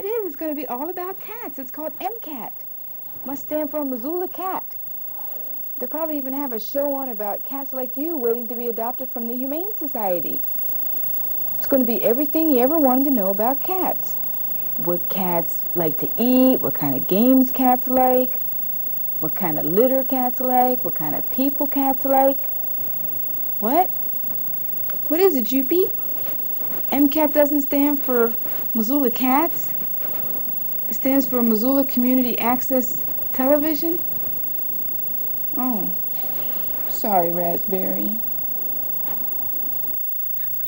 is. It's going to be all about cats. It's called MCAT. Must stand for Missoula Cat. They'll probably even have a show on about cats like you waiting to be adopted from the Humane Society. It's going to be everything you ever wanted to know about cats. What cats like to eat, what kind of games cats like, what kind of litter cats like, what kind of people cats like. What? What is it, Joopy? MCAT doesn't stand for Missoula Cats. It stands for Missoula Community Access Television. Oh, sorry, Raspberry.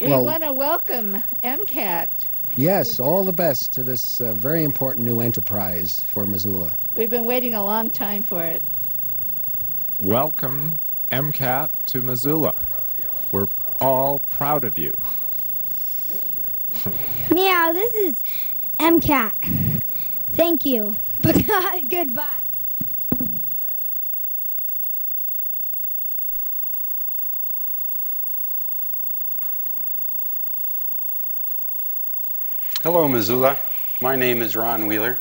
We want to welcome MCAT. Yes, all the best to this very important new enterprise for Missoula. We've been waiting a long time for it. Welcome, MCAT, to Missoula. We're all proud of you. Meow, this is MCAT. Thank you. Goodbye. Hello, Missoula. My name is Ron Wheeler,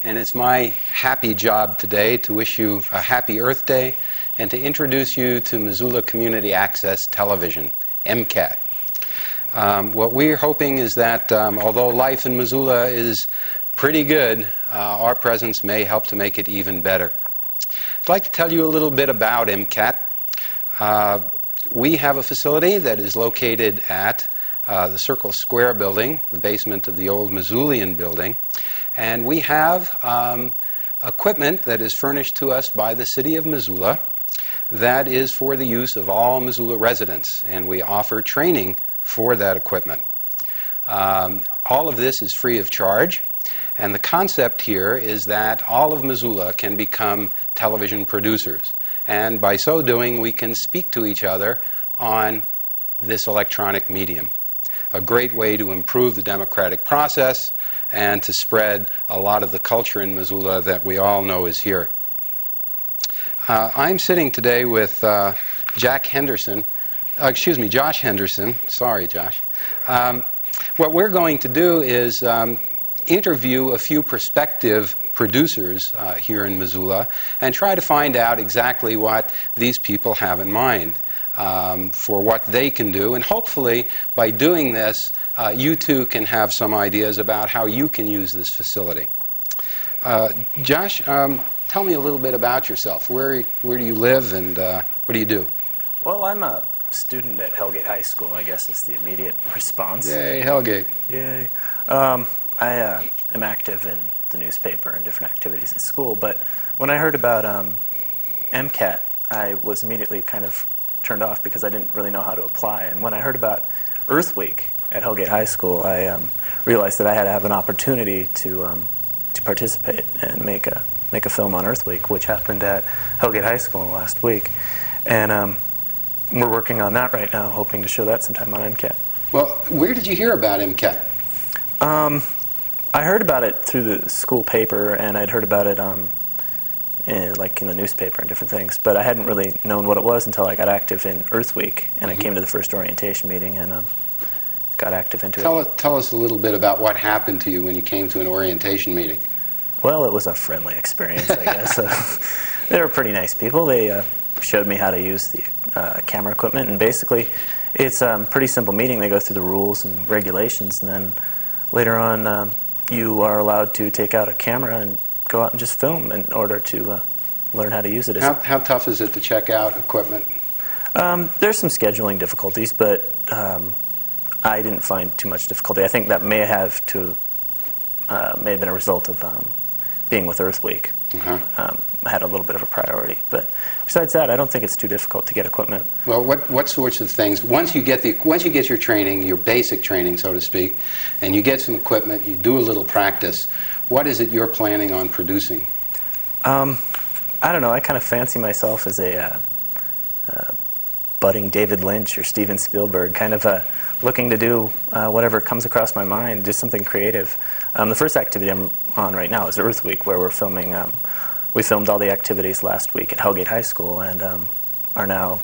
and it's my happy job today to wish you a happy Earth Day and to introduce you to Missoula Community Access Television, MCAT. What we're hoping is that although life in Missoula is pretty good, our presence may help to make it even better. I'd like to tell you a little bit about MCAT. We have a facility that is located at the Circle Square building, the basement of the old Missoulian building, and we have equipment that is furnished to us by the city of Missoula that is for the use of all Missoula residents, and we offer training for that equipment. All of this is free of charge, and the concept here is that all of Missoula can become television producers, and by so doing we can speak to each other on this electronic medium. A great way to improve the democratic process and to spread a lot of the culture in Missoula that we all know is here. I'm sitting today with Josh Henderson. Sorry, Josh. What we're going to do is interview a few prospective producers here in Missoula and try to find out exactly what these people have in mind for what they can do, and hopefully by doing this you too can have some ideas about how you can use this facility. Josh, tell me a little bit about yourself. Where do you live and what do you do? Well, I'm a student at Hellgate High School, I guess is the immediate response. Yay, Hellgate. Yay. I am active in the newspaper and different activities at school, but when I heard about MCAT, I was immediately kind of turned off because I didn't really know how to apply. And when I heard about Earth Week at Hellgate High School, I realized that I had to have an opportunity to participate and make a film on Earth Week, which happened at Hellgate High School last week. And we're working on that right now, hoping to show that sometime on MCAT. Well, where did you hear about MCAT? I heard about it through the school paper, and I'd heard about it like in the newspaper and different things, but I hadn't really known what it was until I got active in Earth Week, and I came to the first orientation meeting and got active into it. Tell us a little bit about what happened to you when you came to an orientation meeting. Well, it was a friendly experience, I guess. They were pretty nice people. They showed me how to use the camera equipment, and basically it's a pretty simple meeting. They go through the rules and regulations, and then later on you are allowed to take out a camera and go out and just film in order to learn how to use it. How tough is it to check out equipment? There's some scheduling difficulties, but I didn't find too much difficulty. I think that may have been a result of being with Earth Week. I had a little bit of a priority, but besides that, I don't think it's too difficult to get equipment. Well, what sorts of things? Once you get your training, your basic training, so to speak, and you get some equipment, you do a little practice. What is it you're planning on producing? I don't know. I kind of fancy myself as a budding David Lynch or Steven Spielberg, kind of looking to do whatever comes across my mind, just something creative. The first activity I'm on right now is Earth Week, where we're filming. We filmed all the activities last week at Hellgate High School, and are now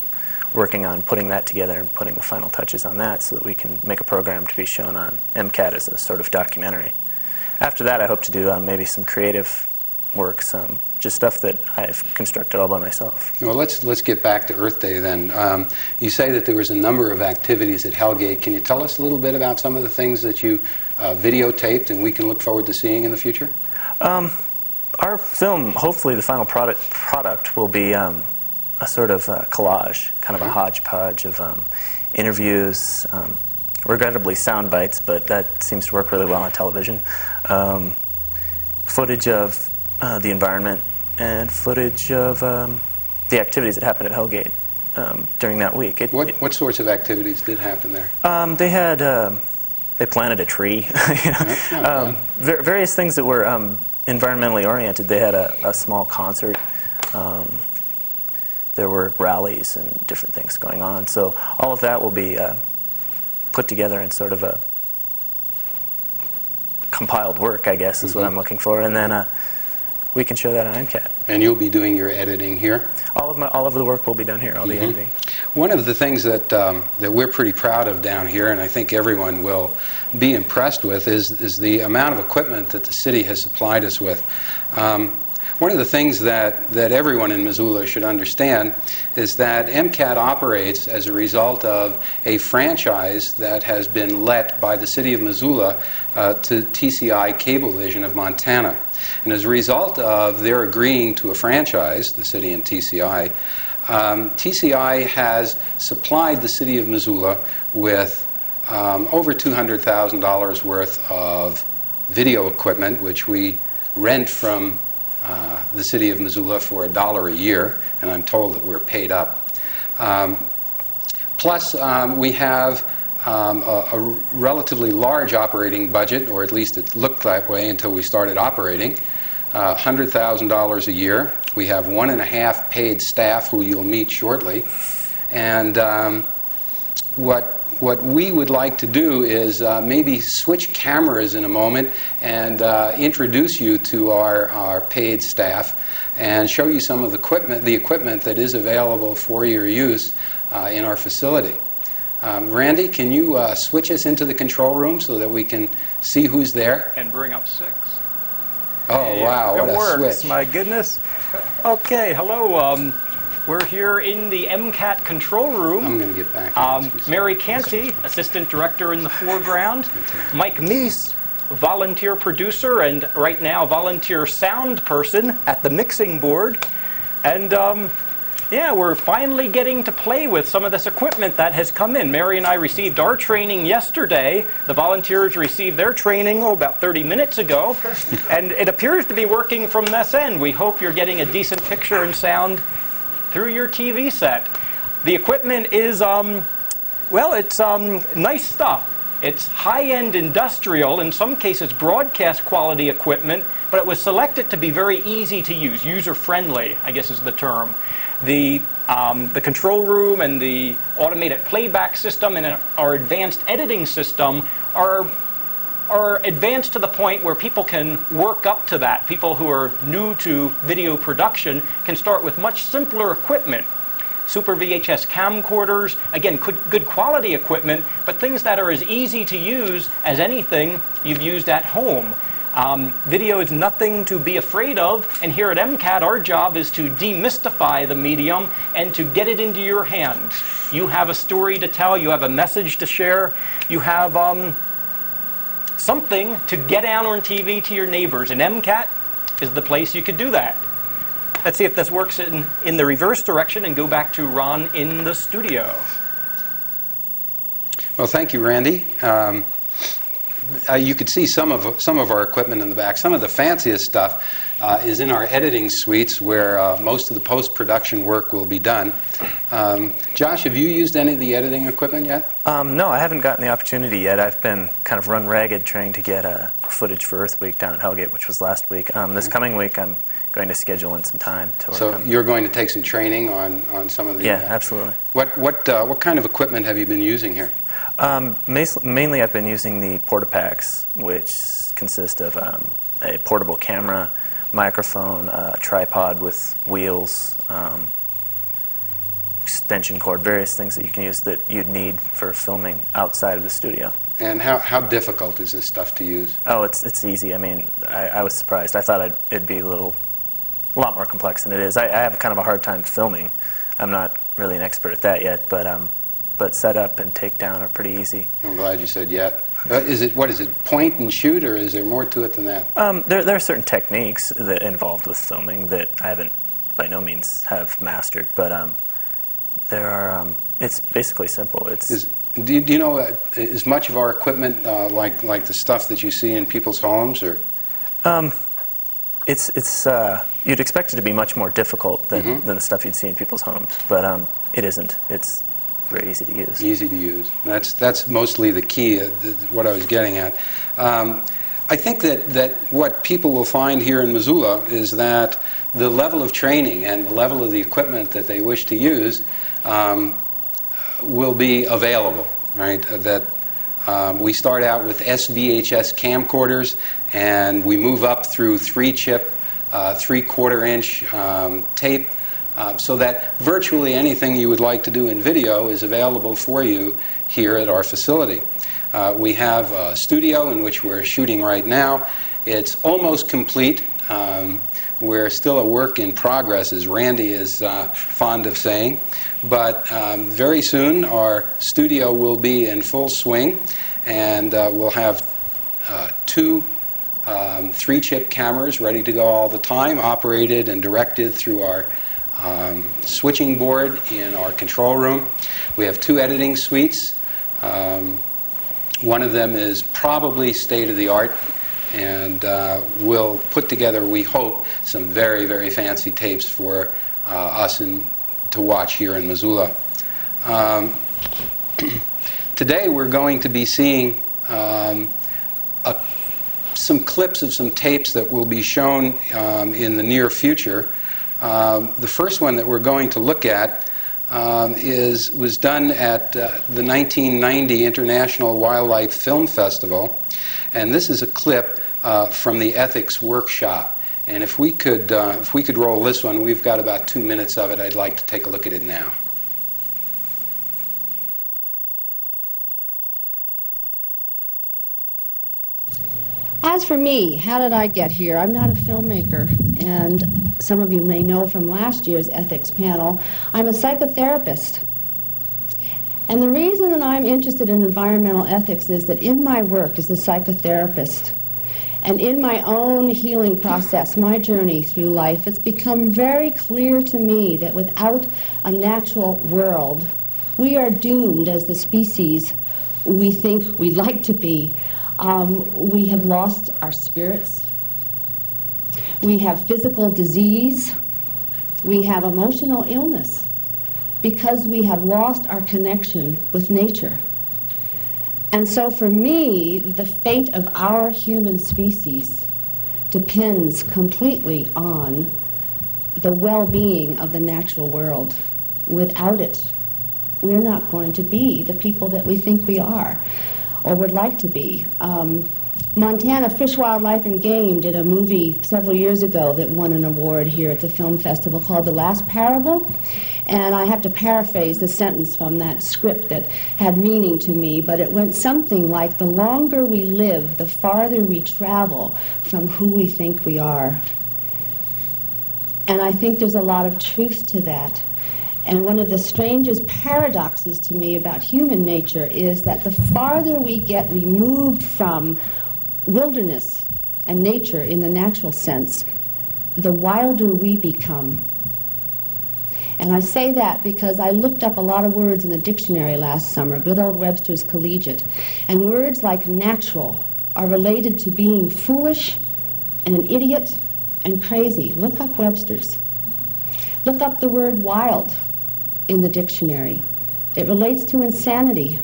working on putting that together and putting the final touches on that so that we can make a program to be shown on MCAT as a sort of documentary. after that, I hope to do maybe some creative work, just stuff that I've constructed all by myself. Well, let's get back to Earth Day then. You say that there was a number of activities at Hellgate. Can you tell us a little bit about some of the things that you videotaped and we can look forward to seeing in the future? Our film, hopefully the final product will be a sort of collage, kind of a hodgepodge of interviews, regrettably sound bites, but that seems to work really well on television, footage of the environment, and footage of the activities that happened at Hellgate during that week. What sorts of activities did happen there? They planted a tree, various things that were environmentally oriented. They had a small concert. There were rallies and different things going on. So all of that will be put together in sort of a compiled work, I guess, is what I'm looking for. And then we can show that on MCAT. And you'll be doing your editing here? All of the work will be done here, all the editing. One of the things that we're pretty proud of down here, and I think everyone will be impressed with, is the amount of equipment that the city has supplied us with. One of the things that everyone in Missoula should understand is that MCAT operates as a result of a franchise that has been let by the city of Missoula to TCI Cablevision of Montana. And as a result of their agreeing to a franchise, the city and TCI, TCI has supplied the city of Missoula with over $200,000 worth of video equipment, which we rent from the city of Missoula for $1 a year, and I'm told that we're paid up. Plus, we have a relatively large operating budget, or at least it looked that way until we started operating, $100,000 a year. We have 1.5 paid staff who you'll meet shortly. And what we would like to do is maybe switch cameras in a moment and introduce you to our paid staff and show you some of the equipment that is available for your use in our facility. Randy, can you switch us into the control room so that we can see who's there? And bring up 6. Oh, wow, what a switch. My goodness. Okay, hello. We're here in the MCAT control room. I'm going to get back. Mary Canty, assistant director in the foreground. Mike Meese, volunteer producer, and right now volunteer sound person at the mixing board. And yeah, we're finally getting to play with some of this equipment that has come in. Mary and I received our training yesterday. The volunteers received their training about 30 minutes ago. And it appears to be working from this end. We hope you're getting a decent picture and sound through your TV set. The equipment is, well, it's nice stuff. It's high-end industrial, in some cases broadcast quality equipment, but it was selected to be very easy to use, user-friendly, I guess is the term. The control room and the automated playback system and our advanced editing system are advanced to the point where people can work up to that. People who are new to video production can start with much simpler equipment. Super VHS camcorders, again, good quality equipment, but things that are as easy to use as anything you've used at home. Video is nothing to be afraid of, and here at MCAT our job is to demystify the medium and to get it into your hands. You have a story to tell, you have a message to share, you have something to get out on TV to your neighbors, and MCAT is the place you could do that. Let's see if this works in the reverse direction and go back to Ron in the studio. Well, thank you, Randy. You could see some of our equipment in the back. Some of the fanciest stuff is in our editing suites where most of the post-production work will be done. Josh, have you used any of the editing equipment yet? No, I haven't gotten the opportunity yet. I've been kind of run ragged trying to get footage for Earth Week down at Hellgate, which was last week. This coming week I'm going to schedule in some time to work on. So you're going to take some training on some of the... Yeah, absolutely. What kind of equipment have you been using here? Mainly I've been using the Portapacks, which consist of a portable camera, microphone, a tripod with wheels, extension cord, various things that you can use that you'd need for filming outside of the studio. And how difficult is this stuff to use? Oh, it's easy. I mean, I was surprised. I thought it'd be a lot more complex than it is. I have kind of a hard time filming. I'm not really an expert at that yet, but setup and takedown are pretty easy. I'm glad you said yet. What is it, point and shoot, or is there more to it than that? There are certain techniques that involved with filming that I haven't, by no means, have mastered, but there are, it's basically simple. Do you know, is much of our equipment like the stuff that you see in people's homes, or? You'd expect it to be much more difficult than the stuff you'd see in people's homes, but it isn't. It's very easy to use. Easy to use. That's mostly the key, what I was getting at. I think that what people will find here in Missoula is that the level of training and the level of the equipment that they wish to use will be available, right? That we start out with SVHS camcorders, and we move up through 3-chip, 3/4-inch tape, so that virtually anything you would like to do in video is available for you here at our facility. We have a studio in which we're shooting right now. It's almost complete. We're still a work in progress, as Randy is fond of saying. But very soon our studio will be in full swing, and we'll have 2 3-chip cameras ready to go all the time, operated and directed through our switching board in our control room. We have 2 editing suites. One of them is probably state-of-the-art, and we'll put together, we hope, some very, very fancy tapes for us to watch here in Missoula. Today we're going to be seeing some clips of some tapes that will be shown in the near future. The first one that we're going to look at was done at the 1990 International Wildlife Film Festival, and this is a clip from the ethics workshop. And if we could roll this one, we've got about 2 minutes of it. I'd like to take a look at it now. As for me, how did I get here? I'm not a filmmaker, and some of you may know from last year's ethics panel, I'm a psychotherapist. And the reason that I'm interested in environmental ethics is that in my work as a psychotherapist, and in my own healing process, my journey through life, it's become very clear to me that without a natural world, we are doomed as the species we think we'd like to be. We have lost our spirits. We have physical disease. We have emotional illness because we have lost our connection with nature. And so for me, the fate of our human species depends completely on the well-being of the natural world. Without it, we're not going to be the people that we think we are or would like to be. Montana Fish, Wildlife, and Game did a movie several years ago that won an award here at the film festival called The Last Parable. And I have to paraphrase the sentence from that script that had meaning to me, but it went something like, the longer we live, the farther we travel from who we think we are. And I think there's a lot of truth to that. And one of the strangest paradoxes to me about human nature is that the farther we get removed from wilderness and nature in the natural sense, the wilder we become. And I say that because I looked up a lot of words in the dictionary last summer, good old Webster's Collegiate, and words like natural are related to being foolish and an idiot and crazy. Look up Webster's. Look up the word wild in the dictionary. It relates to insanity.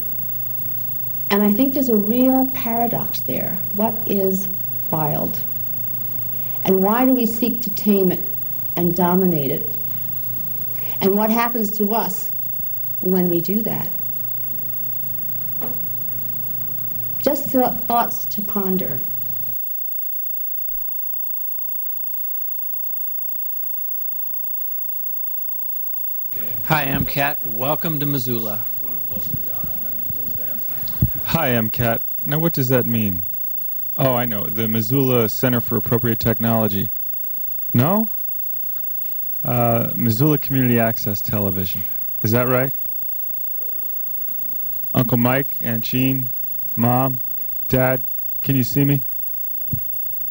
And I think there's a real paradox there. What is wild? And why do we seek to tame it and dominate it? And what happens to us when we do that? Just thoughts to ponder. Hi, MCAT. Welcome to Missoula. Hi, MCAT. Now what does that mean? Oh, I know. The Missoula Center for Appropriate Technology. No? Missoula Community Access Television. Is that right? Uncle Mike, Aunt Jean, Mom, Dad, can you see me?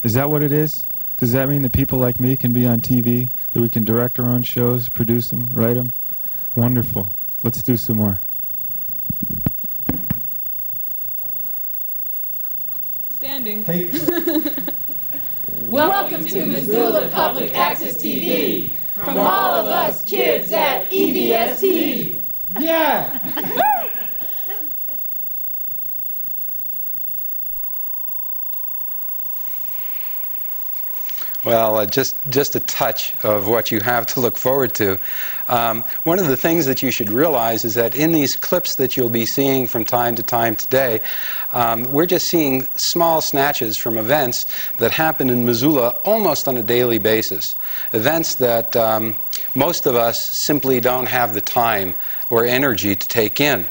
Is that what it is? Does that mean that people like me can be on TV? That we can direct our own shows, produce them, write them? Wonderful. Let's do some more. Standing. Welcome to Missoula Public Access TV from all of us kids at EVST. Yeah! Well, just a touch of what you have to look forward to. One of the things that you should realize is that in these clips that you'll be seeing from time to time today, we're just seeing small snatches from events that happen in Missoula almost on a daily basis. Events that most of us simply don't have the time or energy to take in.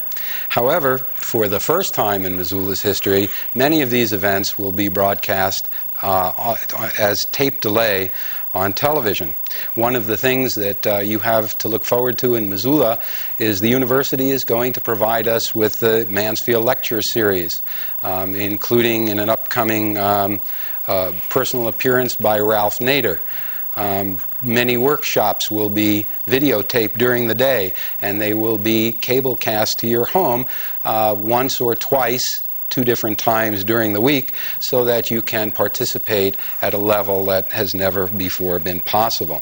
However, for the first time in Missoula's history, many of these events will be broadcast as tape delay on television. One of the things that you have to look forward to in Missoula is the university is going to provide us with the Mansfield Lecture Series, including in an upcoming personal appearance by Ralph Nader. Many workshops will be videotaped during the day, and they will be cable cast to your home once or twice, 2 different times during the week, so that you can participate at a level that has never before been possible.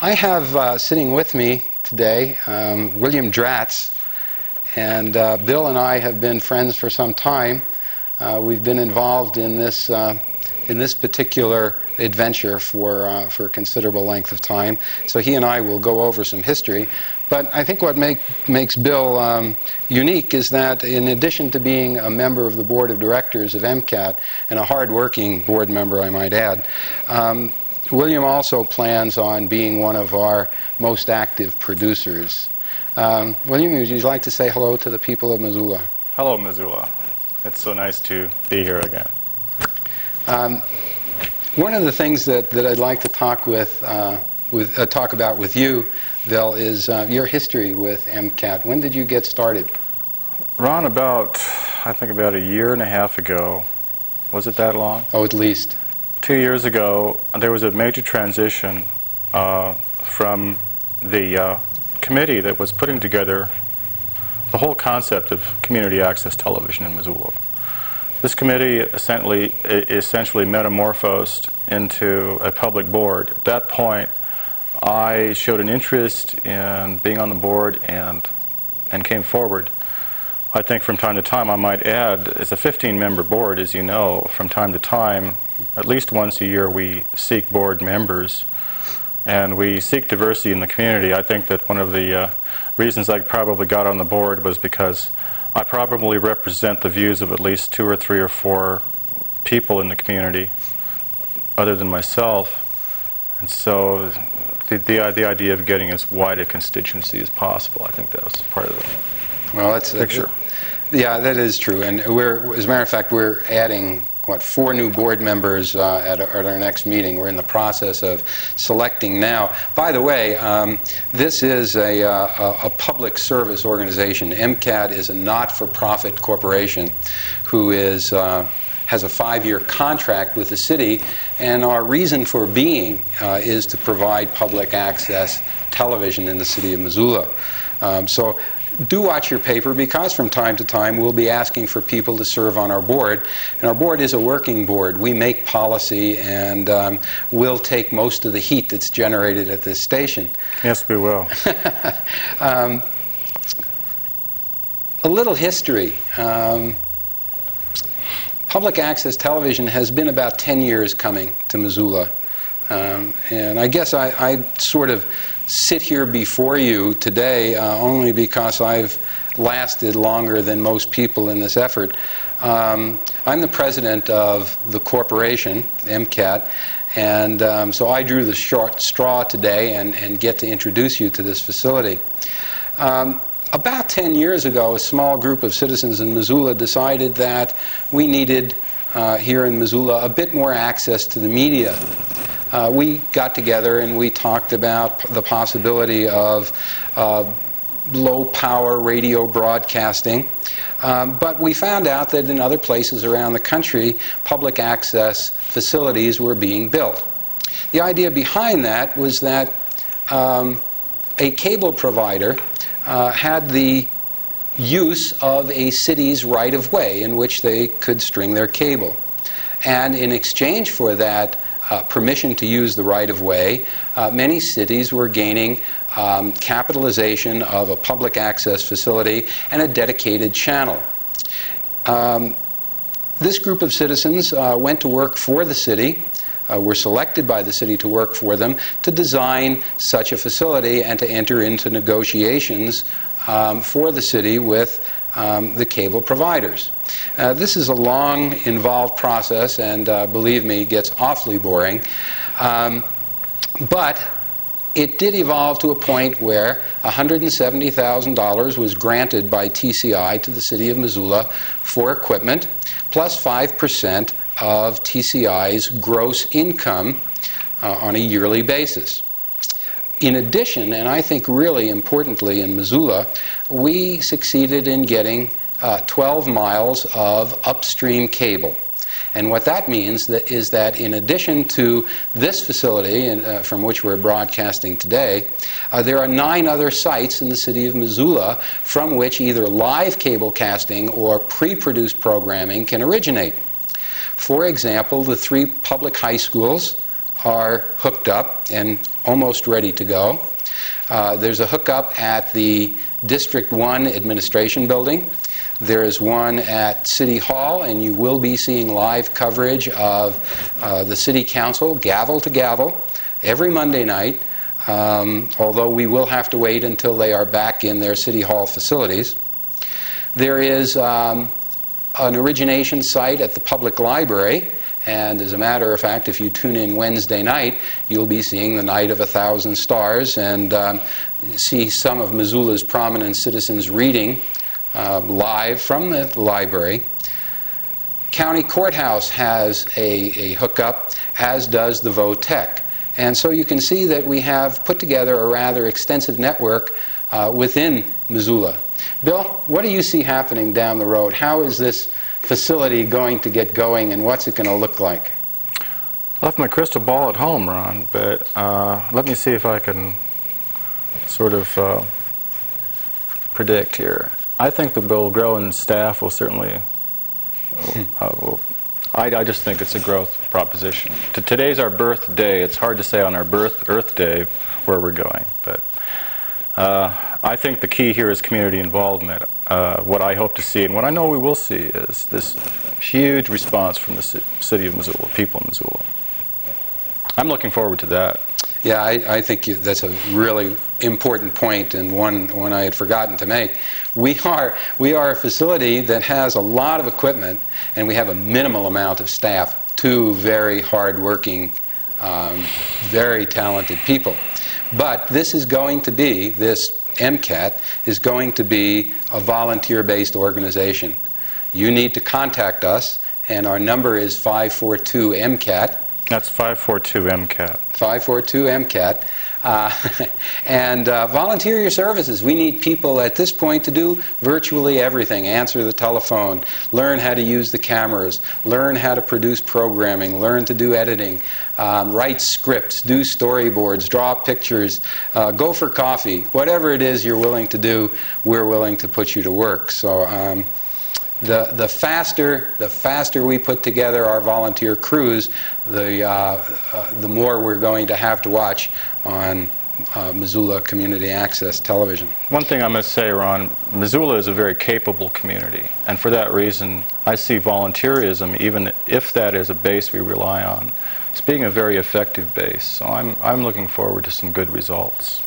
I have sitting with me today William Dratz, and Bill and I have been friends for some time. We've been involved in this particular adventure for a considerable length of time, so he and I will go over some history. But I think what makes Bill unique is that in addition to being a member of the board of directors of MCAT, and a hard-working board member, I might add, William also plans on being one of our most active producers. William, would you like to say hello to the people of Missoula? Hello, Missoula. It's so nice to be here again. One of the things that I'd like to talk about with you, Bill, is your history with MCAT. When did you get started? Ron, I think about a year and a half ago. Was it that long? Oh, at least. 2 years ago, there was a major transition from the committee that was putting together the whole concept of community access television in Missoula. This committee essentially metamorphosed into a public board. At that point, I showed an interest in being on the board and came forward. I think from time to time, I might add, it's a 15-member board, as you know. From time to time, at least once a year, we seek board members, and we seek diversity in the community. I think that one of the reasons I probably got on the board was because I probably represent the views of at least 2 or 3 or 4 people in the community, other than myself. And so the idea of getting as wide a constituency as possible, I think that was part of the picture. Yeah, that is true. And as a matter of fact, we're adding, 4 new board members at our next meeting. We're in the process of selecting now. By the way, this is a public service organization. MCAT is a not-for-profit corporation who has a 5-year contract with the city, and our reason for being is to provide public access television in the city of Missoula. So do watch your paper, because from time to time we'll be asking for people to serve on our board. And our board is a working board. We make policy, and we'll take most of the heat that's generated at this station. Yes, we will. A little history. Public access television has been about 10 years coming to Missoula. And I guess I sort of sit here before you today only because I've lasted longer than most people in this effort. I'm the president of the corporation, MCAT, and so I drew the short straw today and get to introduce you to this facility. About 10 years ago, a small group of citizens in Missoula decided that we needed, here in Missoula, a bit more access to the media. We got together and we talked about the possibility of low-power radio broadcasting. But we found out that in other places around the country, public access facilities were being built. The idea behind that was that a cable provider had the use of a city's right-of-way in which they could string their cable. And in exchange for that permission to use the right-of-way, many cities were gaining capitalization of a public access facility and a dedicated channel. This group of citizens went to work for the city, were selected by the city to work for them, to design such a facility and to enter into negotiations for the city with the cable providers. This is a long, involved process, and believe me, gets awfully boring. But it did evolve to a point where $170,000 was granted by TCI to the city of Missoula for equipment, plus 5% of TCI's gross income on a yearly basis. In addition, and I think really importantly in Missoula, we succeeded in getting 12 miles of upstream cable. And what that means is that in addition to this facility from which we're broadcasting today, there are 9 other sites in the city of Missoula from which either live cable casting or pre-produced programming can originate. For example, the 3 public high schools are hooked up and almost ready to go. There's a hookup at the District 1 Administration Building. There is one at City Hall, and you will be seeing live coverage of the City Council, gavel to gavel, every Monday night, although we will have to wait until they are back in their City Hall facilities. There is an origination site at the public library, and as a matter of fact, if you tune in Wednesday night, you'll be seeing the Night of 1,000 Stars and see some of Missoula's prominent citizens reading live from the library. County Courthouse has a hookup, as does the VOTEC. And so you can see that we have put together a rather extensive network within Missoula. Bill, what do you see happening down the road? How is this facility going to get going, and what's it going to look like? I left my crystal ball at home, Ron, but let me see if I can sort of predict here. I think the Bill Grow and staff will certainly, I just think it's a growth proposition. Today's our birthday. It's hard to say on our Earth Day where we're going, but I think the key here is community involvement. What I hope to see, and what I know we will see, is this huge response from the city of Missoula, people in Missoula. I'm looking forward to that. Yeah, I think that's a really important point, and one I had forgotten to make. We are a facility that has a lot of equipment, and we have a minimal amount of staff. 2 very hard-working, very talented people. But this is going to be, this MCAT is going to be a volunteer-based organization. You need to contact us, and our number is 542-MCAT. That's 542-MCAT. 542-MCAT. And volunteer your services. We need people at this point to do virtually everything. Answer the telephone, learn how to use the cameras, learn how to produce programming, learn to do editing, write scripts, do storyboards, draw pictures, go for coffee. Whatever it is you're willing to do, we're willing to put you to work. So the faster we put together our volunteer crews, the more we're going to have to watch on Missoula Community Access Television. One thing I must say, Ron, Missoula is a very capable community, and for that reason I see volunteerism, even if that is a base we rely on, as being a very effective base. So I'm looking forward to some good results.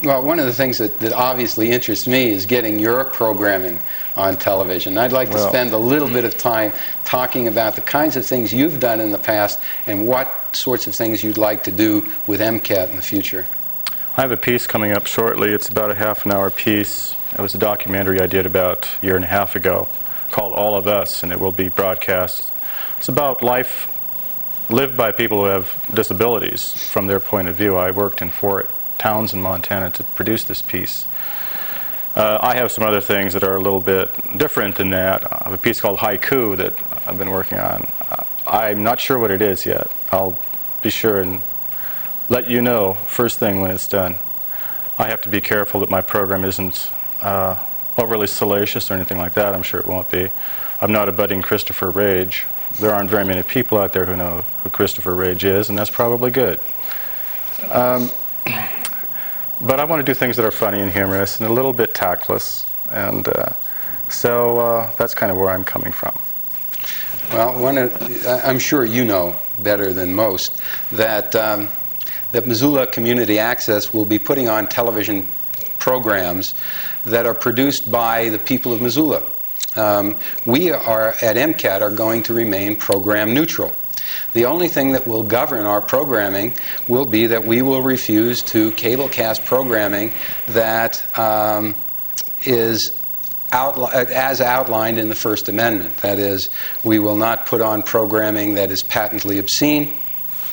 Well, one of the things that obviously interests me is getting your programming on television. I'd like to spend a little bit of time talking about the kinds of things you've done in the past and what sorts of things you'd like to do with MCAT in the future. I have a piece coming up shortly. It's about a half-an-hour piece. It was a documentary I did about a year and a half ago called All of Us, and it will be broadcast. It's about life lived by people who have disabilities from their point of view. I worked in 4 towns in Montana to produce this piece. I have some other things that are a little bit different than that. I have a piece called Haiku that I've been working on. I'm not sure what it is yet. I'll be sure and let you know first thing when it's done. I have to be careful that my program isn't overly salacious or anything like that. I'm sure it won't be. I'm not a budding Christopher Rage. There aren't very many people out there who know who Christopher Rage is, and that's probably good. But I want to do things that are funny and humorous and a little bit tactless, and so that's kind of where I'm coming from. Well, I'm sure you know better than most that that Missoula Community Access will be putting on television programs that are produced by the people of Missoula. We are at MCAT are going to remain program neutral. The only thing that will govern our programming will be that we will refuse to cablecast programming that is as outlined in the First Amendment. That is, we will not put on programming that is patently obscene,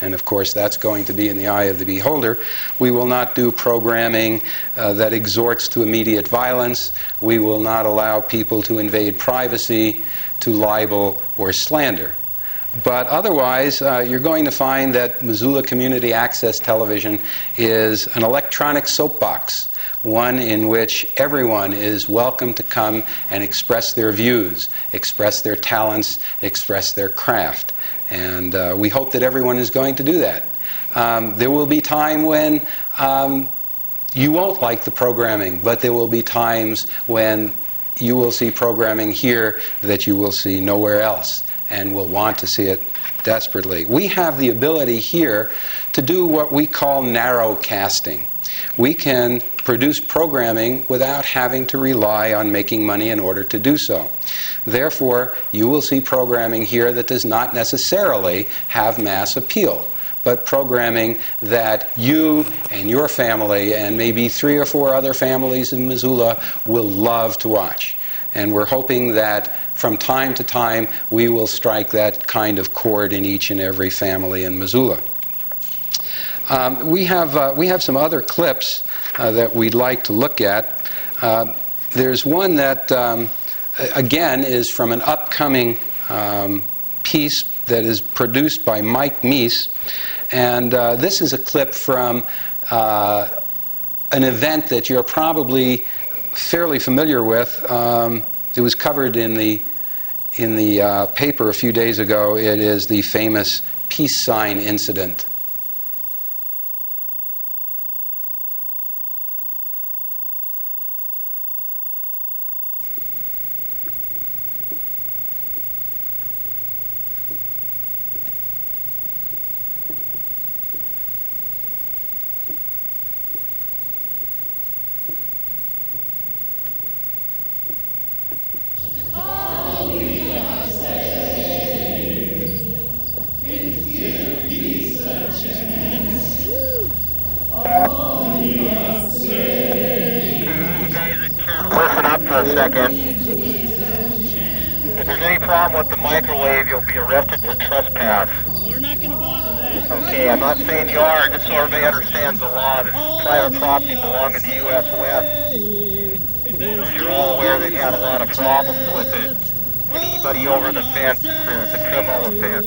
and of course that's going to be in the eye of the beholder. We will not do programming that exhorts to immediate violence. We will not allow people to invade privacy, to libel or slander. But otherwise, you're going to find that Missoula Community Access Television is an electronic soapbox, one in which everyone is welcome to come and express their views, express their talents, express their craft. And we hope that everyone is going to do that. There will be time when you won't like the programming, but there will be times when you will see programming here that you will see nowhere else, and will want to see it desperately. We have the ability here to do what we call narrow casting. We can produce programming without having to rely on making money in order to do so. Therefore, you will see programming here that does not necessarily have mass appeal, but programming that you and your family and maybe 3 or 4 other families in Missoula will love to watch. And we're hoping that from time to time we will strike that kind of chord in each and every family in Missoula. We have some other clips that we'd like to look at. There's one that again is from an upcoming piece that is produced by Mike Meese, and this is a clip from an event that you're probably fairly familiar with. It was covered in the paper a few days ago. It is the famous peace sign incident. For a second. If there's any problem with the microwave, you'll be arrested for trespass. We're not going to bother that. Okay, I'm not saying you are, just so everybody understands the law. This is private property belonging to U.S. West. You're all aware they've had a lot of problems with it. Anybody over the fence, it's a criminal offense.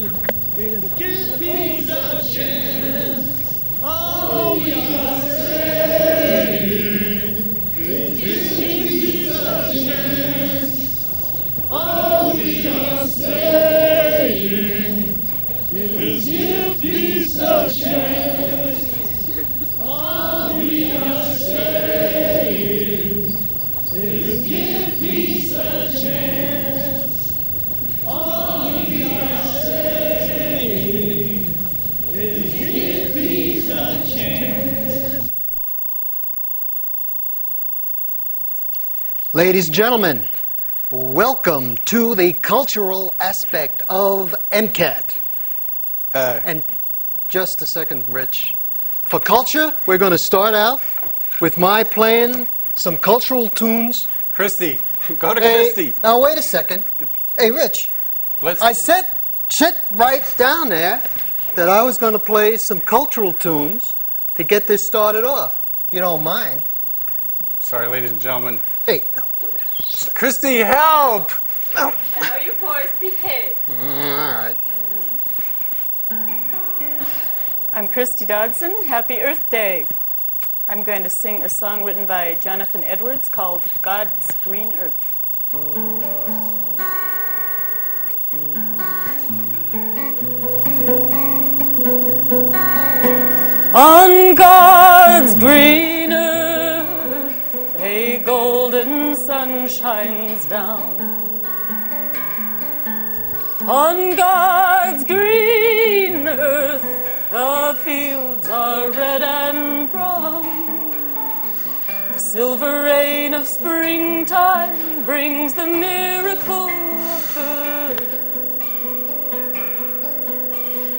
Give peace a chance. All we are saying is all we are saying is give peace a chance. All we are saying is give peace a chance. All we are saying is give peace a chance. Ladies and gentlemen, welcome to the cultural aspect of MCAT. And just a second, Rich. for culture, we're going to start out with my playing some cultural tunes. Christy, go to Hey, Christy. now wait a second. Hey, Rich, I said shit right down there that I was going to play some cultural tunes to get this started off. You don't mind? Sorry, ladies and gentlemen. Hey, Christy, help! No. Now you boys behave. All right. I'm Christy Dodson. Happy Earth Day. I'm going to sing a song written by Jonathan Edwards called God's Green Earth. On God's green earth, a golden sun shines down. On God's green earth, the fields are red and brown. The silver rain of springtime brings the miracle of birth.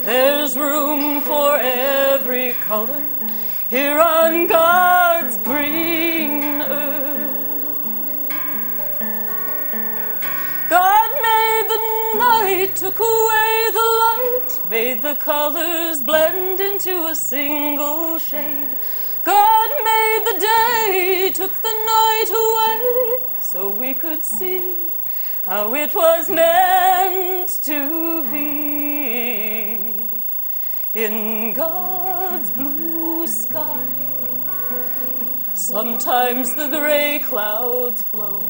There's room for every color here on God's green earth. God made the night, took away the light, made the colors blend into a single shade. God made the day, took the night away, so we could see how it was meant to be. In God's blue sky, sometimes the gray clouds blow,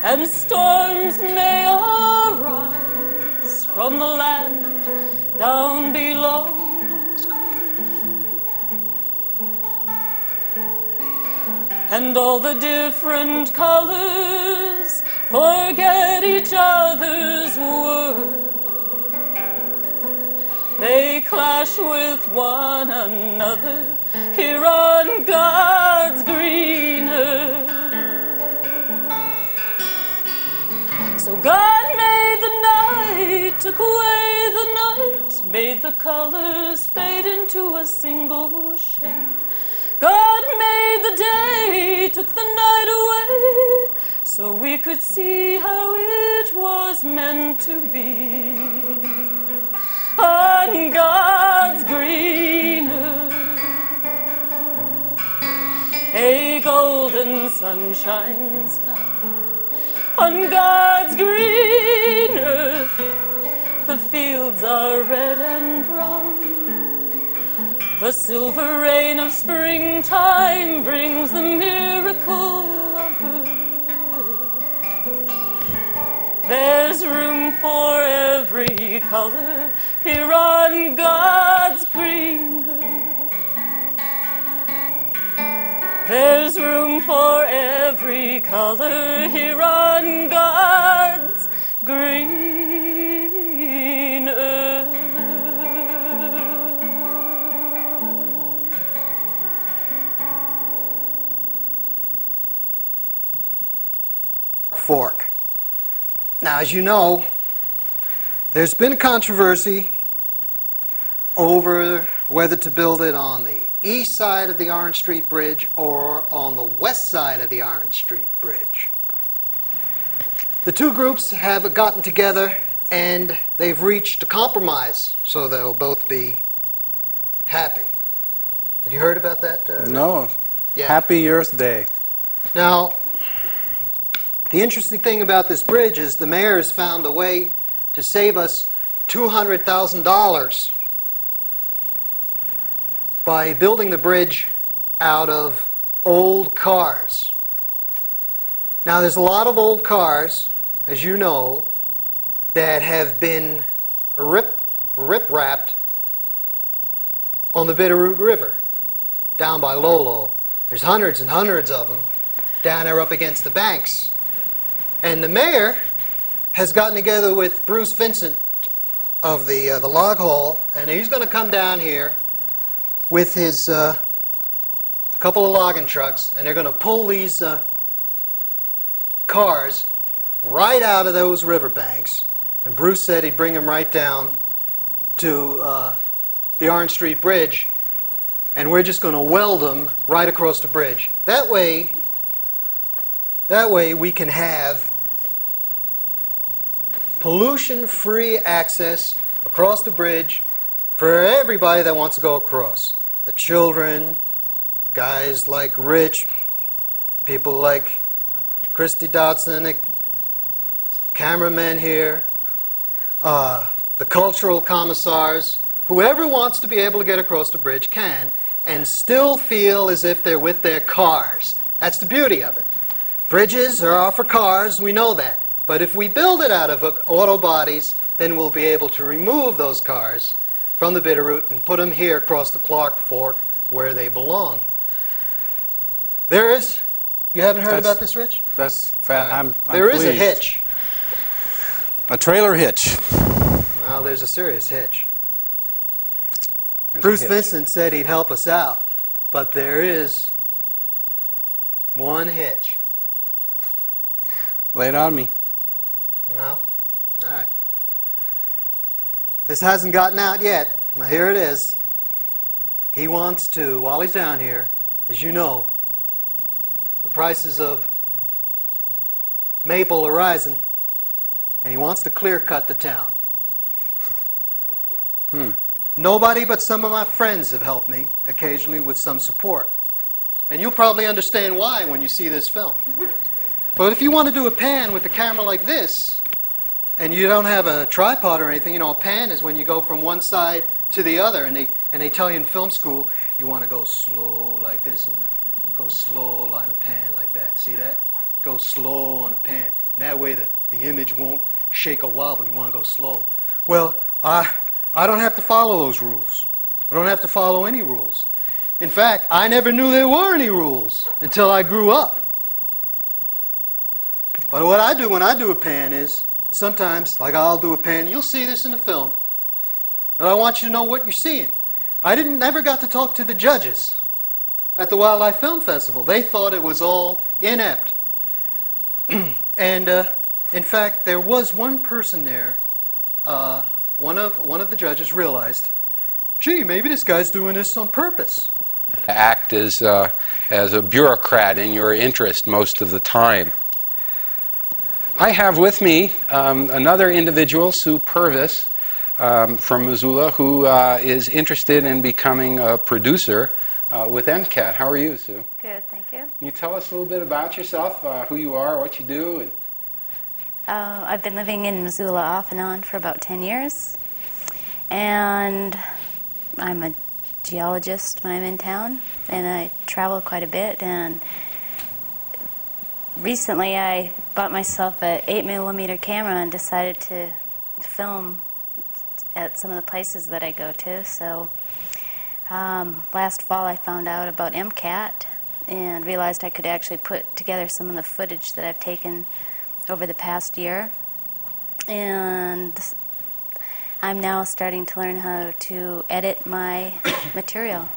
and storms may arise from the land down below. And all the different colors forget each other's worth. They clash with one another here on God's green earth. So God made the night, took away the night, made the colors fade into a single shade. God made the day, took the night away, so we could see how it was meant to be. On God's green earth, a golden sun shines down. On God's green earth, the fields are red and brown. The silver rain of springtime brings the miracle of birth. There's room for every color here on God's green earth. There's room for every color here on God's green earth. Fork. Now, as you know, there's been controversy over whether to build it on the east side of the Orange Street Bridge or on the west side of the Orange Street Bridge. The two groups have gotten together and they've reached a compromise, so they'll both be happy. Had you heard about that? No. Yeah. Happy Earth Day. Now, the interesting thing about this bridge is the mayor has found a way to save us $200,000 by building the bridge out of old cars. Now, there's a lot of old cars, as you know, that have been rip-wrapped on the Bitterroot River down by Lolo. There's hundreds and hundreds of them down there up against the banks. And the mayor has gotten together with Bruce Vincent of the Log Hole, and he's going to come down here with his couple of logging trucks, and they're going to pull these cars right out of those riverbanks. And Bruce said he'd bring them right down to the Orange Street Bridge, and we're just going to weld them right across the bridge. That way we can have pollution-free access across the bridge for everybody that wants to go across. The children, guys like Rich, people like Christy Dodson, the cameraman here, the cultural commissars, whoever wants to be able to get across the bridge can, and still feel as if they're with their cars. That's the beauty of it. Bridges are for cars, we know that. But if we build it out of auto bodies, then we'll be able to remove those cars from the Bitterroot and put them here across the Clark Fork where they belong. There is, you haven't heard about this, Rich? That's fat. I'm There is pleased. a hitch. A trailer hitch. Well, there's a serious hitch. There's Bruce a hitch. Vincent said he'd help us out, but there is one hitch. Lay it on me. No? All right. This hasn't gotten out yet. Well, here it is. He wants to, while he's down here, as you know, the prices of maple are rising, and he wants to clear-cut the town. Nobody but some of my friends have helped me, occasionally with some support. And you'll probably understand why when you see this film. But if you want to do a pan with a camera like this, and you don't have a tripod or anything, you know, a pan is when you go from one side to the other, and they tell you in film school, you want to go slow like this, and go slow on a pan like that. See that? Go slow on a pan. And that way the image won't shake or wobble. You want to go slow. Well, I don't have to follow those rules. I don't have to follow any rules. In fact, I never knew there were any rules until I grew up. But what I do when I do a pan is, sometimes, like I'll do a pan, you'll see this in the film, and I want you to know what you're seeing. I never got to talk to the judges at the Wildlife Film Festival. They thought it was all inept. And in fact, there was one person there, one of the judges realized, gee, maybe this guy's doing this on purpose. Act as a bureaucrat in your interest most of the time. I have with me another individual, Sue Purvis, from Missoula, who is interested in becoming a producer with MCAT. How are you, Sue? Good, thank you. Can you tell us a little bit about yourself, who you are, what you do? And I've been living in Missoula off and on for about 10 years, and I'm a geologist when I'm in town, and I travel quite a bit. And recently I bought myself an 8mm camera and decided to film at some of the places that I go to. So last fall I found out about MCAT and realized I could actually put together some of the footage that I've taken over the past year. And I'm now starting to learn how to edit my material.